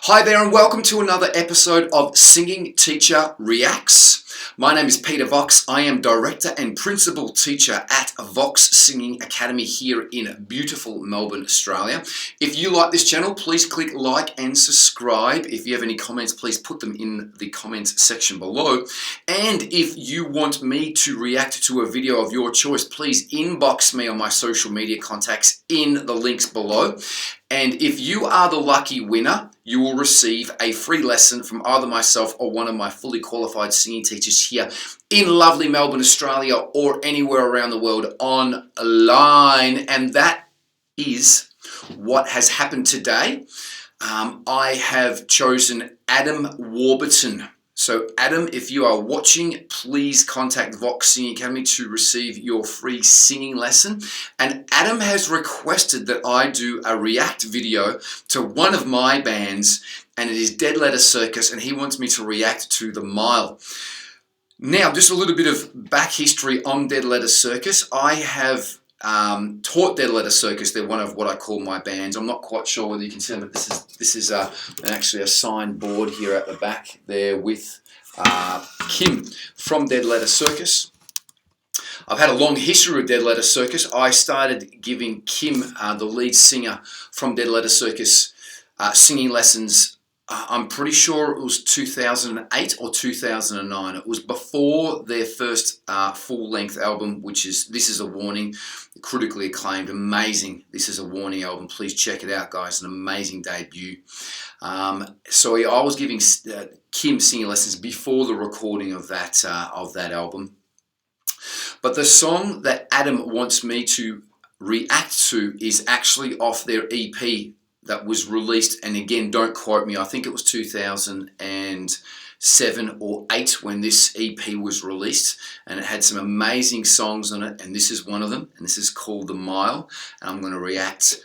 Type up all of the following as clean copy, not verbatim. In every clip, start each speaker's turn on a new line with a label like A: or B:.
A: Hi there and welcome to another episode of Singing Teacher Reacts. My name is Peter Vox. I am Director and Principal Teacher at Vox Singing Academy here in beautiful Melbourne, Australia. If you like this channel, please click like and subscribe. If you have any comments, please put them in the comments section below. And if you want me to react to a video of your choice, please inbox me on my social media contacts in the links below. And if you are the lucky winner, you will receive a free lesson from either myself or one of my fully qualified singing teachers here in lovely Melbourne, Australia, or anywhere around the world online. And that is what has happened today. I have chosen Adam Warburton. So Adam, if you are watching, please contact Vox Singing Academy to receive your free singing lesson. And Adam has requested that I do a react video to one of my bands, and it is Dead Detter Circus, and he wants me to react to The Mile. Now, just a little bit of back history on Dead Detter Circus. I have taught Dead Detter Circus. They're one of what I call my bands. I'm not quite sure whether you can see them, but this is actually a signed board here at the back there with Kim from Dead Detter Circus. I've had a long history with Dead Detter Circus. I started giving Kim, the lead singer from Dead Detter Circus, singing lessons. I'm pretty sure it was 2008 or 2009. It was before their first full-length album, which is This Is a Warning, critically acclaimed, amazing This Is a Warning album. Please check it out, guys. An amazing debut. So I was giving Kim singing lessons before the recording of that album. But the song that Adam wants me to react to is actually off their EP that was released, and again, don't quote me, I think it was 2007 or 8 when this EP was released, and it had some amazing songs on it, and this is one of them, and this is called The Mile, and I'm going to react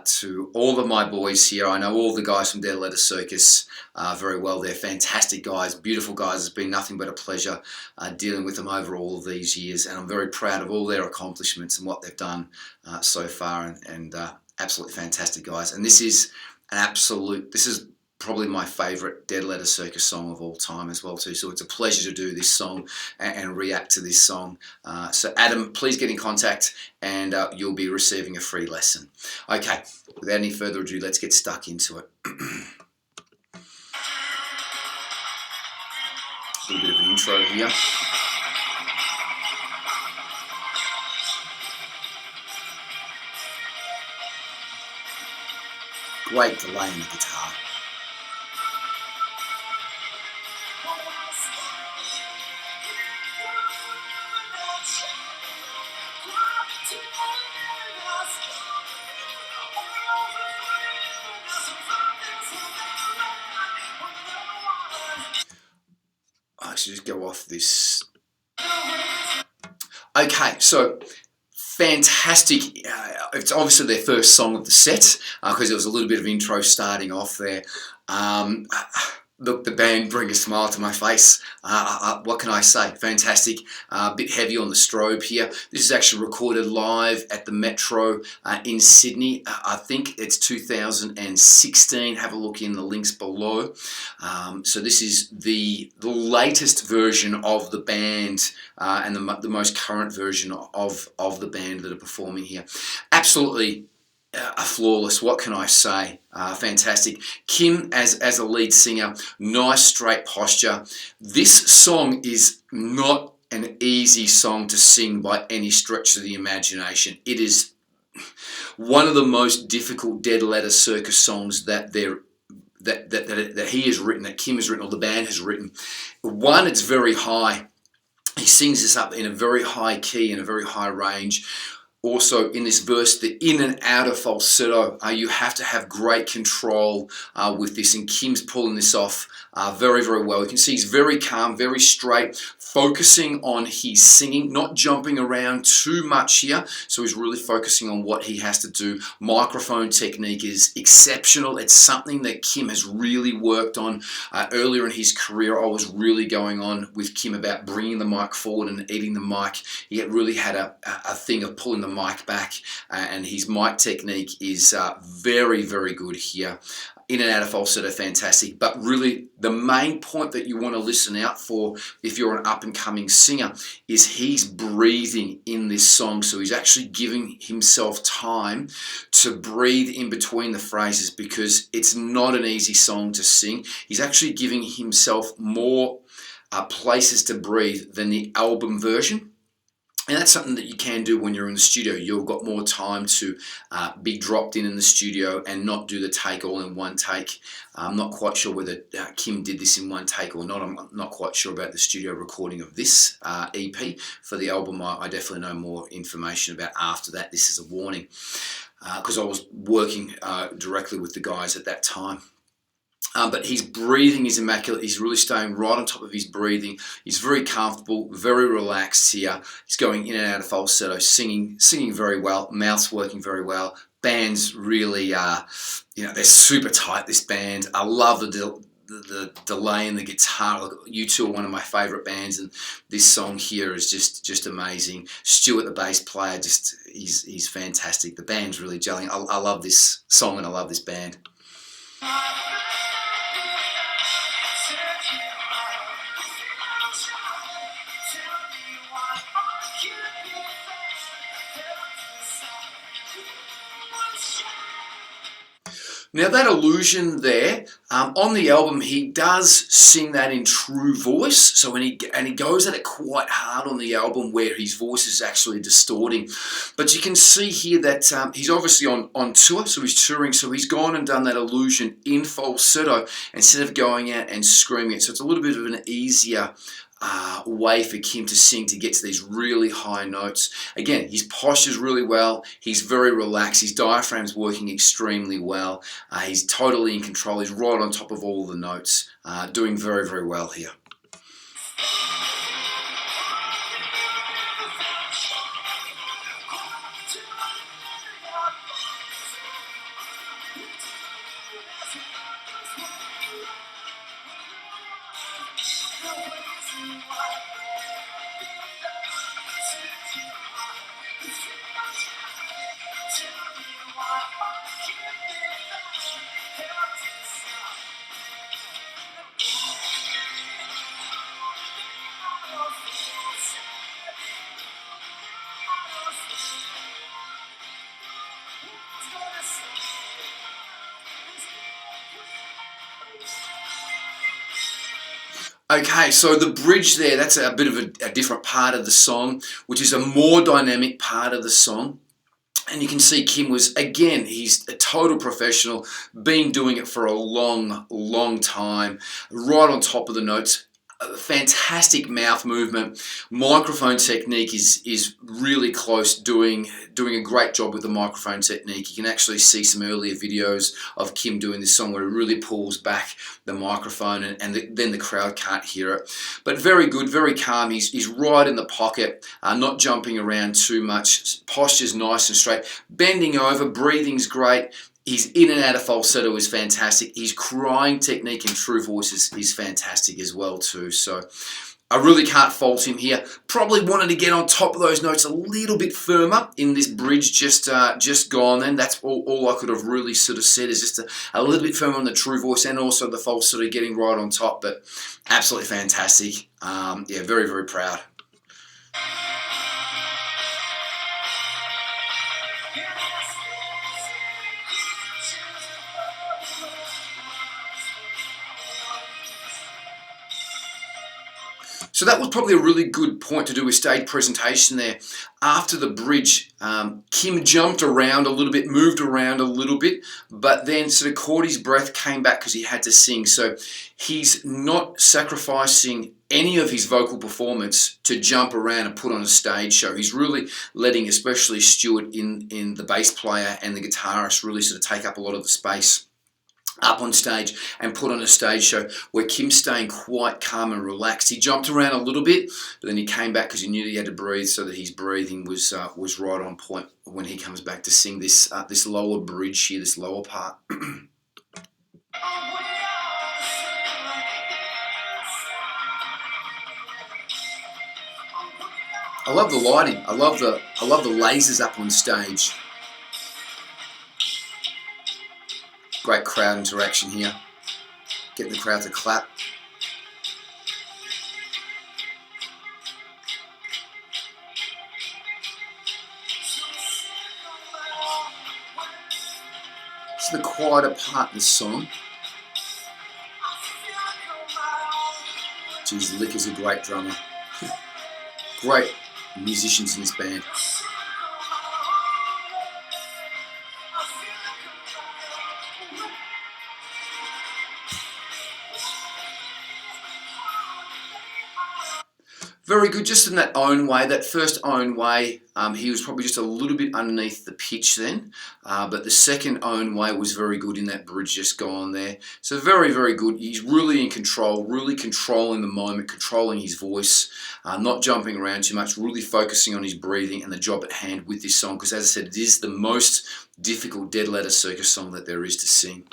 A: to all of my boys here. I know all the guys from Dead Detter Circus very well. They're fantastic guys, beautiful guys. It's been nothing but a pleasure dealing with them over all of these years, and I'm very proud of all their accomplishments and what they've done so far, and absolutely fantastic guys. And this is probably my favourite Dead Detter Circus song of all time as well too. So it's a pleasure to do this song and react to this song. So Adam, please get in contact and you'll be receiving a free lesson. Okay, without any further ado, let's get stuck into it. A little bit of an intro here. Great delay in the guitar. I should just go off this. Okay, so fantastic. It's obviously their first song of the set because there was a little bit of intro starting off there. Look, the band bring a smile to my face. What can I say? Fantastic. A bit heavy on the strobe here. This is actually recorded live at the Metro in Sydney. I think it's 2016. Have a look in the links below. So this is the latest version of the band and the most current version of the band that are performing here. Absolutely flawless. What can I say? Fantastic. Kim as a lead singer, nice straight posture. This song is not an easy song to sing by any stretch of the imagination. It is one of the most difficult Dead Detter Circus songs that he has written, that Kim has written, or the band has written. One, it's very high. He sings this up in a very high key, in a very high range. Also, in this verse, the in and out of falsetto, you have to have great control with this, and Kim's pulling this off very, very well. You can see he's very calm, very straight, focusing on his singing, not jumping around too much here. So he's really focusing on what he has to do. Microphone technique is exceptional. It's something that Kim has really worked on earlier in his career. I was really going on with Kim about bringing the mic forward and eating the mic. He really had a thing of pulling the mic back, and his mic technique is very, very good here. in and out of falsetto, fantastic. But really, the main point that you want to listen out for if you're an up-and-coming singer is he's breathing in this song. So he's actually giving himself time to breathe in between the phrases, because it's not an easy song to sing. He's actually giving himself more places to breathe than the album version. And that's something that you can do when you're in the studio. You've got more time to be dropped in the studio and not do the take all in one take. I'm not quite sure whether Kim did this in one take or not. I'm not quite sure about the studio recording of this EP. For the album, I definitely know more information about after that. This is a warning, because I was working directly with the guys at that time. But his breathing is immaculate. He's really staying right on top of his breathing. He's very comfortable, very relaxed here. He's going in and out of falsetto, singing very well. Mouth's working very well. Band's really, they're super tight, this band. I love the delay in the guitar. Look, U2 are one of my favourite bands, and this song here is just amazing. Stuart, the bass player, he's fantastic. The band's really gelling. I love this song and I love this band. Now that illusion there, on the album he does sing that in true voice. So he goes at it quite hard on the album, where his voice is actually distorting. But you can see here that he's obviously on tour, so he's touring. So he's gone and done that illusion in falsetto instead of going out and screaming it. So it's a little bit of an easier way for Kim to sing, to get to these really high notes. Again, his posture's really well. He's very relaxed. His diaphragm's working extremely well. He's totally in control. He's right on top of all the notes. Doing very, very well here. Okay, so the bridge there, that's a bit of a different part of the song, which is a more dynamic part of the song. And you can see Kim was, again, he's a total professional, been doing it for a long, long time, right on top of the notes. Fantastic mouth movement. Microphone technique is really close, doing a great job with the microphone technique. You can actually see some earlier videos of Kim doing this song where he really pulls back the microphone, and then the crowd can't hear it. But very good, very calm. He's right in the pocket, not jumping around too much. Posture's nice and straight. Bending over, breathing's great. He's in and out of falsetto is fantastic. His crying technique and true voice is fantastic as well too. So I really can't fault him here. Probably wanted to get on top of those notes a little bit firmer in this bridge just gone then. That's all I could have really sort of said, is just a little bit firmer on the true voice and also the falsetto getting right on top. But absolutely fantastic. Yeah, very, very proud. So that was probably a really good point to do with stage presentation there. After the bridge, Kim jumped around a little bit, moved around a little bit, but then sort of caught his breath, came back because he had to sing. So he's not sacrificing any of his vocal performance to jump around and put on a stage show. He's really letting, especially Stuart in the bass player and the guitarist, really sort of take up a lot of the space up on stage and put on a stage show, where Kim's staying quite calm and relaxed. He jumped around a little bit, but then he came back because he knew he had to breathe, so that his breathing was right on point when he comes back to sing this lower bridge here, this lower part. I love the lighting. I love the lasers up on stage. Great great crowd interaction here. Getting the crowd to clap. This is the quieter part of the song. Geez, Lick is a great drummer. Great musicians in this band. Very good, just in that own way, that first own way, he was probably just a little bit underneath the pitch then, but the second own way was very good in that bridge just gone there. So very, very good. He's really in control, really controlling the moment, controlling his voice, not jumping around too much, really focusing on his breathing and the job at hand with this song, because as I said, it is the most difficult Dead Detter Circus song that there is to sing.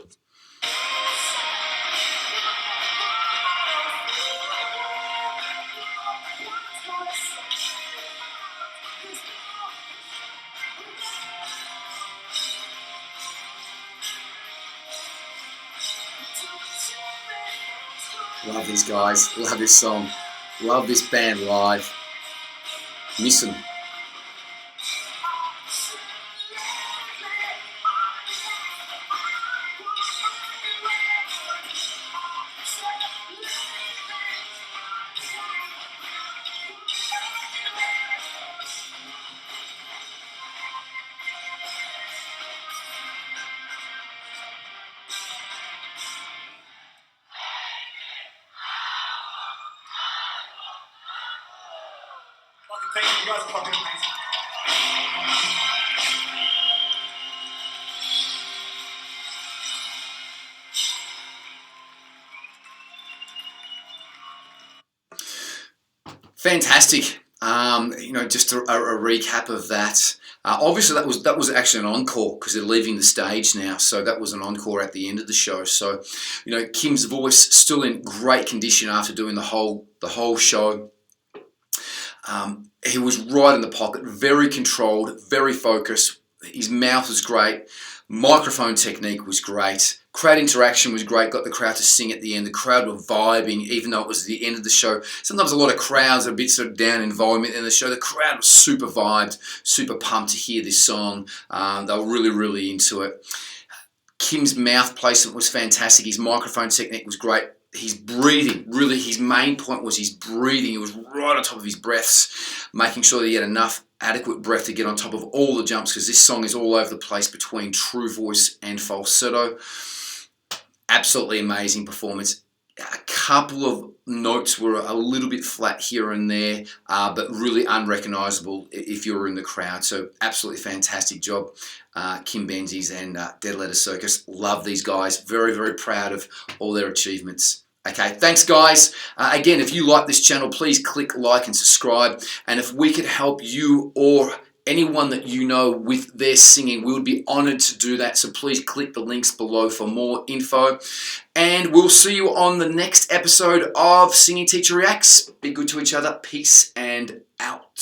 A: Love these guys, love this song, love this band live. Miss them.
B: Thank you, you guys are fucking amazing.
A: Fantastic. Just a recap of that. Obviously, that was actually an encore because they're leaving the stage now. So that was an encore at the end of the show. So, Kim's voice still in great condition after doing the whole show. He was right in the pocket, very controlled, very focused. His mouth was great. Microphone technique was great. Crowd interaction was great. Got the crowd to sing at the end. The crowd were vibing, even though it was the end of the show. Sometimes a lot of crowds are a bit sort of down in volume in the show. The crowd was super vibed, super pumped to hear this song. They were really, really into it. Kim's mouth placement was fantastic. His microphone technique was great. His breathing, really, his main point was his breathing. He was right on top of his breaths, making sure that he had enough adequate breath to get on top of all the jumps, because this song is all over the place between true voice and falsetto. Absolutely amazing performance. A couple of notes were a little bit flat here and there, but really unrecognisable if you were in the crowd. So absolutely fantastic job, Kim Benzies and Dead Detter Circus. Love these guys. Very, very proud of all their achievements. Okay, thanks guys. Again, if you like this channel, please click like and subscribe. And if we could help you or anyone that you know with their singing, we would be honoured to do that. So please click the links below for more info. And we'll see you on the next episode of Singing Teacher Reacts. Be good to each other. Peace and out.